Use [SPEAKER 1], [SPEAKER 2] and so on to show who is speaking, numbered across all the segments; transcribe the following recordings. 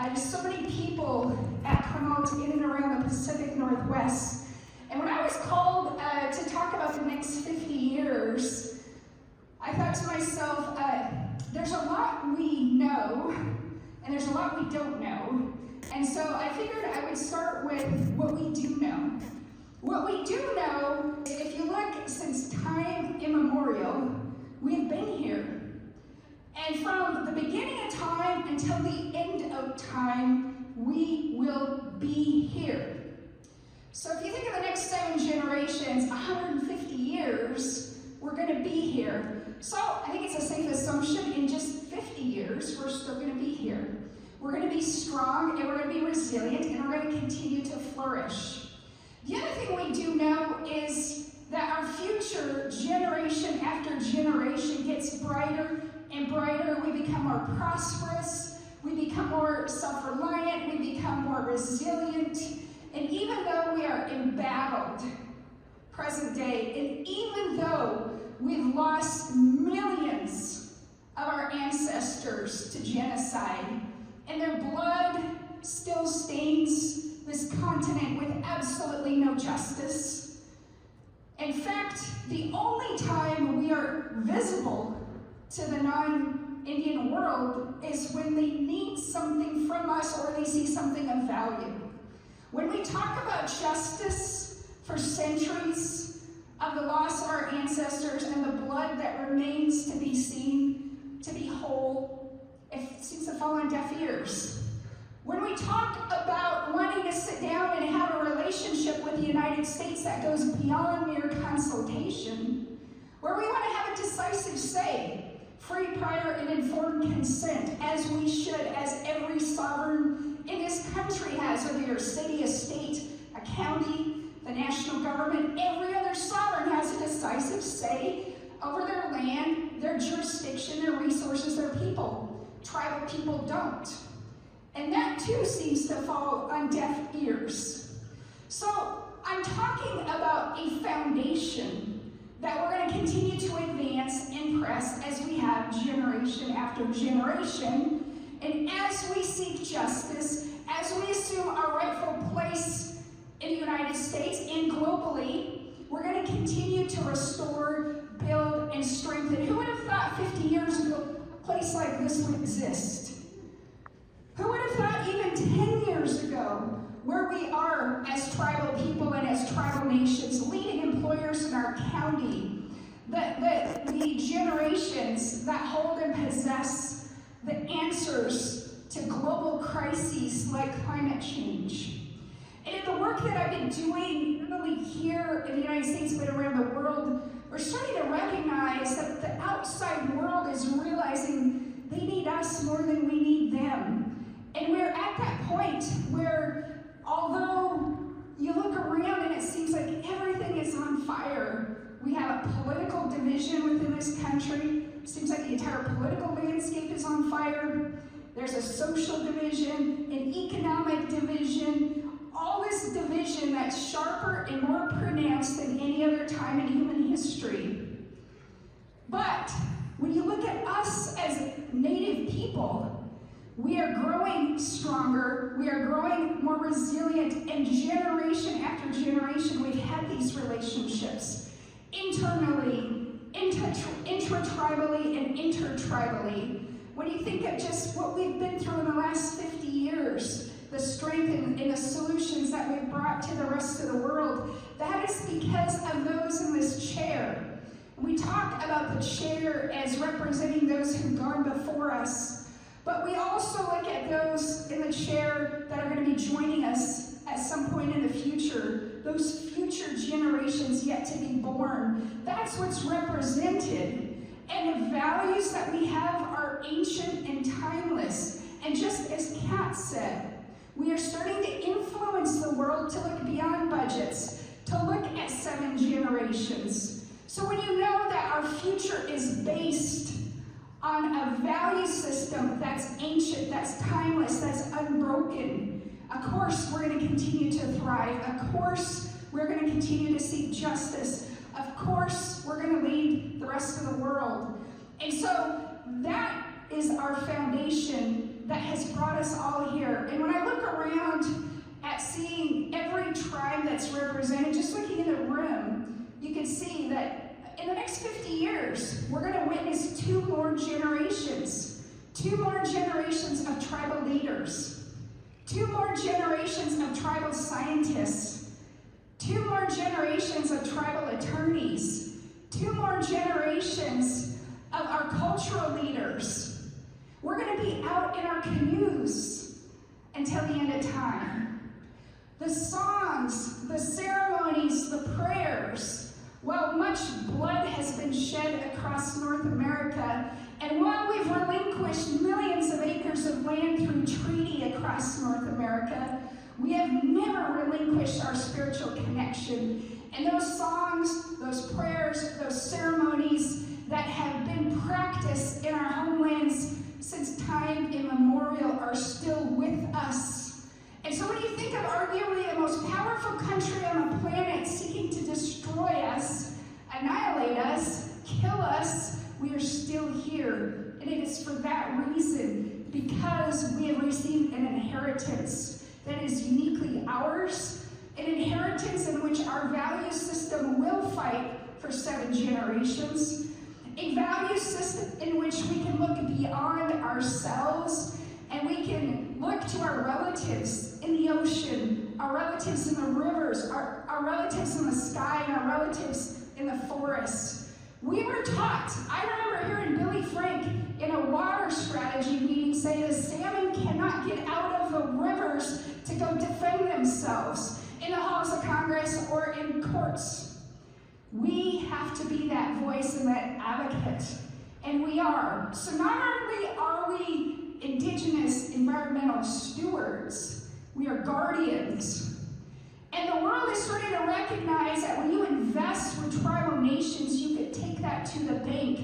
[SPEAKER 1] There's so many people at Promote in and around the Pacific Northwest. And when I was called to talk about the next 50 years, I thought to myself, there's a lot we know, and there's a lot we don't know. And so I figured I would start with what we do know. What we do know, if you look since time immemorial, we've been here. And from the beginning of time until the end of time, we will be here. So if you think of the next 7 generations, 150 years, we're going to be here. So I think it's a safe assumption in just 50 years, we're still going to be here. We're going to be strong, and we're going to be resilient, and we're going to continue to flourish. The other thing we do know is that our future, generation after generation, gets brighter and brighter. We become more prosperous, we become more self-reliant, we become more resilient. And even though we are embattled, present day, and even though we've lost millions of our ancestors to genocide, and their blood still stains this continent with absolutely no justice. In fact, the only time we are visible to the non-Indian world is when they need something from us or they see something of value. When we talk about justice for centuries of the loss of our ancestors and the blood that remains to be seen, to be whole, it seems to fall on deaf ears. When we talk about wanting to sit down and have a relationship with the United States that goes beyond mere consultation, where we want to have a decisive say, free, prior, and informed consent, as we should, as every sovereign in this country has, whether you're a city, a state, a county, the national government, every other sovereign has a decisive say over their land, their jurisdiction, their resources, their people. Tribal people don't. And that too seems to fall on deaf ears. So I'm talking about a foundation that we're going to continue to advance and press as we have generation after generation. And as we seek justice, as we assume our rightful place in the United States and globally, we're going to continue to restore, build, and strengthen. Who would have thought 50 years ago a place like this would exist? Who would have thought even 10 years ago where we are as tribal people and as tribal nations, leading employers in our county, the generations that hold and possess the answers to global crises like climate change. And in the work that I've been doing, not only here in the United States, but around the world, we're starting to recognize that the outside world is realizing they need us more than we need them. And we're at that point where, although you look around and it seems like everything is on fire, we have a political division within this country. It seems like the entire political landscape is on fire. There's a social division, an economic division, all this division that's sharper and more pronounced than any other time in human history. But when you look at us as Native people, we are growing stronger, we are growing more resilient, and generation after generation we've had these relationships internally, intra-tribally, and intertribally. When you think of just what we've been through in the last 50 years, the strength and the solutions that we've brought to the rest of the world, that is because of those in this chair. We talk about the chair as representing those who've gone before us. But we also look at those in the chair that are going to be joining us at some point in the future, those future generations yet to be born. That's what's represented. And the values that we have are ancient and timeless. And just as Kat said, we are starting to influence the world to look beyond budgets, to look at 7 generations. So when you know that our future is based on a value system that's ancient, that's timeless, that's unbroken, of course we're going to continue to thrive. Of course we're going to continue to seek justice. Of course we're going to lead the rest of the world. And so that is our foundation that has brought us all here. at seeing every tribe that's represented. Just looking in the room, you can see that in the next 50 years, we're going to witness 2 more generations. 2 more generations of tribal leaders. 2 more generations of tribal scientists. 2 more generations of tribal attorneys. 2 more generations of our cultural leaders. We're going to be out in our canoes until the end of time. The songs, the ceremonies, the prayers, while much blood has been shed across North America, and while we've relinquished millions of acres of land through treaty across North America, we have never relinquished our spiritual connection. And those songs, those prayers, those ceremonies that have been practiced in our homelands since time immemorial are still with us. And so when you think of arguably the most powerful country on the planet seeking to destroy us, annihilate us, kill us, we are still here. And it is for that reason, because we have received an inheritance that is uniquely ours, an inheritance in which our value system will fight for 7 generations, a value system in which we can look beyond ourselves and we can look to our relatives in the ocean, our relatives in the rivers, our relatives in the sky, and our relatives in the forest. We were taught, I remember hearing Billy Frank in a water strategy meeting say the salmon cannot get out of the rivers to go defend themselves in the halls of Congress or in courts. We have to be that voice and that advocate, and we are. So not only are we indigenous environmental stewards, we are guardians. And the world is starting to recognize that when you invest with tribal nations, you could take that to the bank.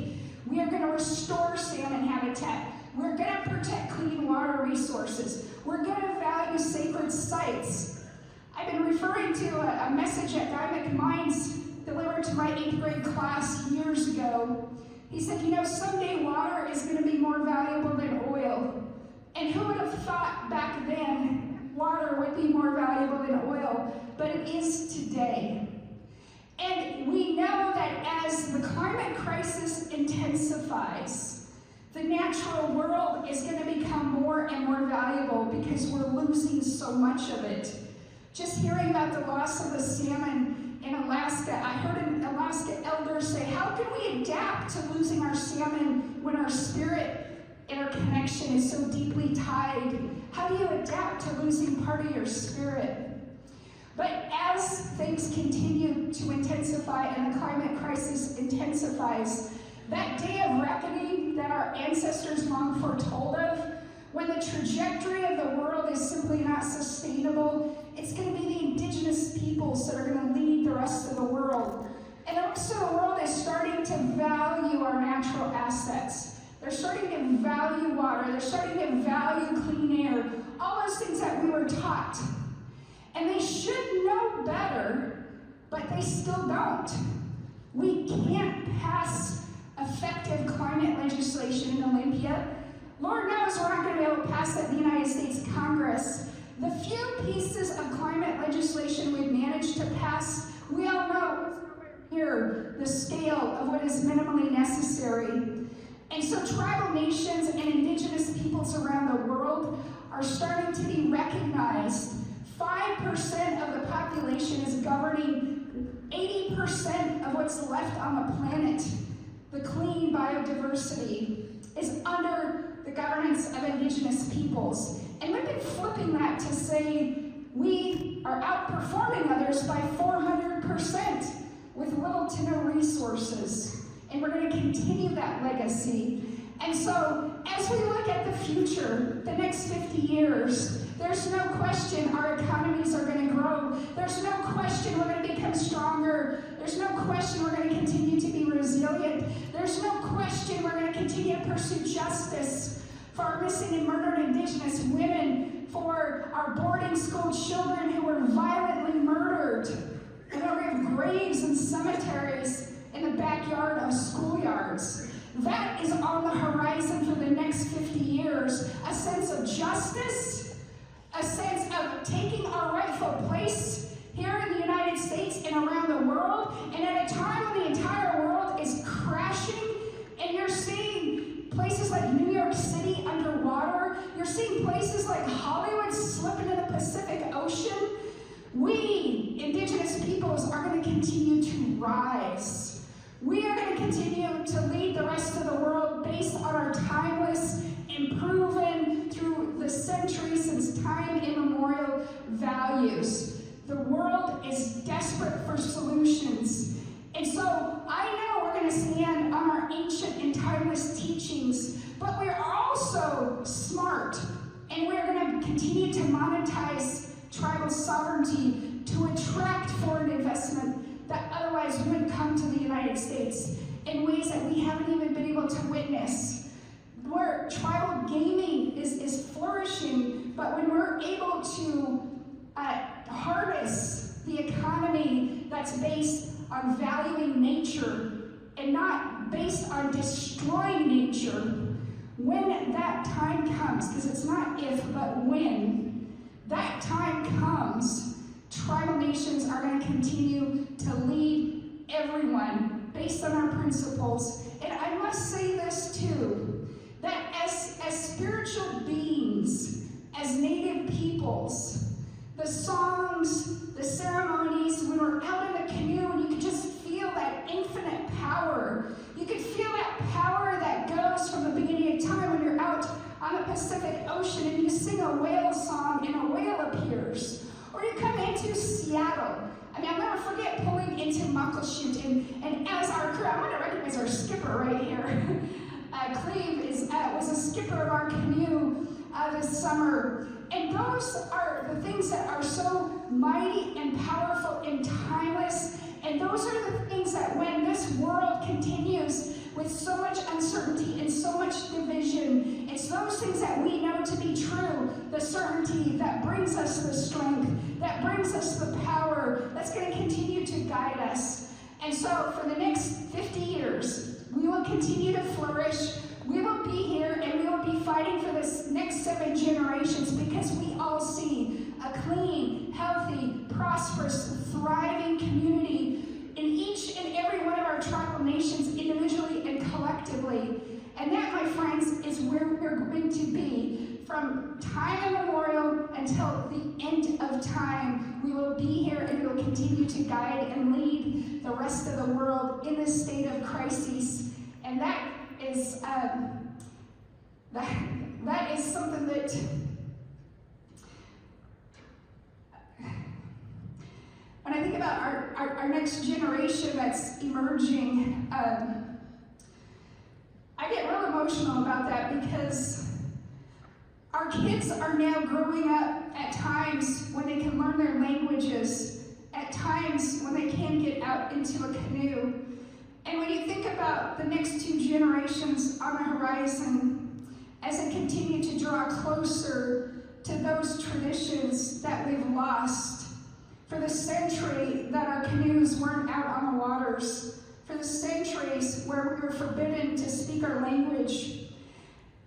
[SPEAKER 1] We are going to restore salmon habitat. We're going to protect clean water resources. We're going to value sacred sites. I've been referring to a message that Guy McMines delivered to my 8th grade class years ago. He said, you know, someday water is going to be more valuable than oil. And who would have thought back then water would be more valuable than oil? But it is today. And we know that as the climate crisis intensifies, the natural world is going to become more and more valuable because we're losing so much of it. Just hearing about the loss of the salmon in Alaska, I heard an Alaska elder say, how can we adapt to losing our salmon when our spirit and our connection is so deeply tied? How do you adapt to losing part of your spirit? But as things continue to intensify and the climate crisis intensifies, that day of reckoning that our ancestors long foretold of, when the trajectory of the world is simply not sustainable, it's going to be the indigenous peoples that are going to lead the rest of the world. And also the world is starting to value our natural assets. They're starting to value water. They're starting to value clean air. All those things that we were taught. And they should know better, but they still don't. We can't pass effective climate legislation in Olympia. Lord knows we're not going to be able to pass that in the United States Congress. The few pieces of climate legislation we've managed to pass, we all know here the scale of what is minimally necessary. And so tribal nations and indigenous peoples around the world are starting to be recognized. 5% of the population is governing 80% of what's left on the planet. The clean biodiversity is under the governance of indigenous peoples. And we've been flipping that to say we are outperforming others by 400% with little to no resources. And we're going to continue that legacy. And so, as we look at the future, the next 50 years, there's no question our economies are going to grow. There's no question we're going to become stronger. There's no question we're going to continue to be resilient. There's no question we're going to continue to pursue justice for our missing and murdered indigenous women, for our boarding school children who were violently murdered. And we have graves and cemeteries in the backyard of schoolyards. That is on the horizon for the next 50 years. A sense of justice, a sense of taking our rightful world, and at a time when the entire world is crashing, and you're seeing places like New York City underwater, you're seeing places like Hollywood slip into the Pacific Ocean, we, indigenous peoples, are going to continue to rise. We are going to continue to lead the rest of the world based on our timeless and proven through the centuries since time immemorial values. The world is desperate for solutions. And so I know we're going to stand on our ancient and timeless teachings, but we're also smart, and we're going to continue to monetize tribal sovereignty to attract foreign investment that otherwise would come to the United States in ways that we haven't even been able to witness. Where tribal gaming is flourishing, but when we're able to harness the economy that's based on valuing nature and not based on destroying nature, when that time comes, because it's not if, but when that time comes, tribal nations are going to continue to lead everyone based on our principles. And I must say this too, that as spiritual beings, as native peoples, the songs, the ceremonies, when we're out in the canoe and you can just feel that infinite power. You can feel that power that goes from the beginning of time when you're out on the Pacific Ocean and you sing a whale song and a whale appears. Or you come into Seattle. I mean, I'll never forget pulling into Muckleshoot and as our crew, I'm going to recognize our skipper right here. Cleve was a skipper of our canoe this summer. And those are the things that are so mighty and powerful and timeless. And those are the things that when this world continues with so much uncertainty and so much division, it's those things that we know to be true, the certainty that brings us the strength, that brings us the power, that's going to continue to guide us. And so for the next 50 years, we will continue to flourish. We will be here and we will be fighting for this next 7 generations because we all see a clean, healthy, prosperous, thriving community in each and every one of our tribal nations, individually and collectively. And that, my friends, is where we're going to be from time immemorial until the end of time. We will be here and we will continue to guide and lead the rest of the world in this state of crisis. And that is that is something that when I think about our next generation that's emerging, I get real emotional about that because our kids are now growing up at times when they can learn their languages, at times when they can get out into a canoe. And when you think about the next 2 generations on the horizon, as they continue to draw closer to those traditions that we've lost, for the century that our canoes weren't out on the waters, for the centuries where we were forbidden to speak our language,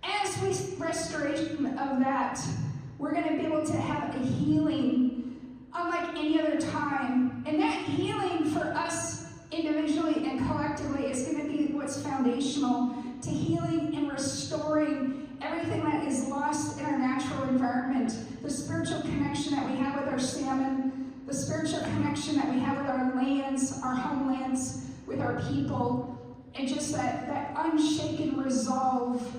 [SPEAKER 1] as we restoration of that, we're going to be able to have a healing unlike any other time. And that healing for us individually and collectively is going to be what's foundational to healing and restoring everything that is lost in our natural environment, the spiritual connection that we have with our salmon, the spiritual connection that we have with our lands, our homelands, with our people, and just that unshaken resolve.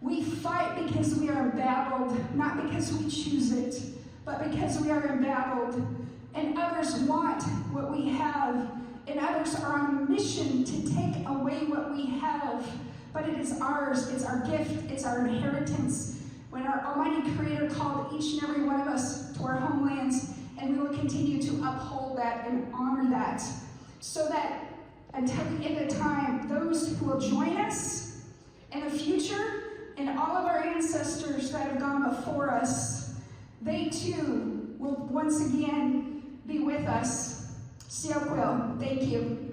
[SPEAKER 1] We fight because we are embattled, not because we choose it, but because we are embattled. And others want what we have, and others are on a mission to take away what we have. But it is ours, it's our gift, it's our inheritance. When our Almighty Creator called each and every one of us to our homelands, and we will continue to uphold that and honor that, so that until the end of time, those who will join us in the future, and all of our ancestors that have gone before us, they too will once again be with us. Siokwil, thank you.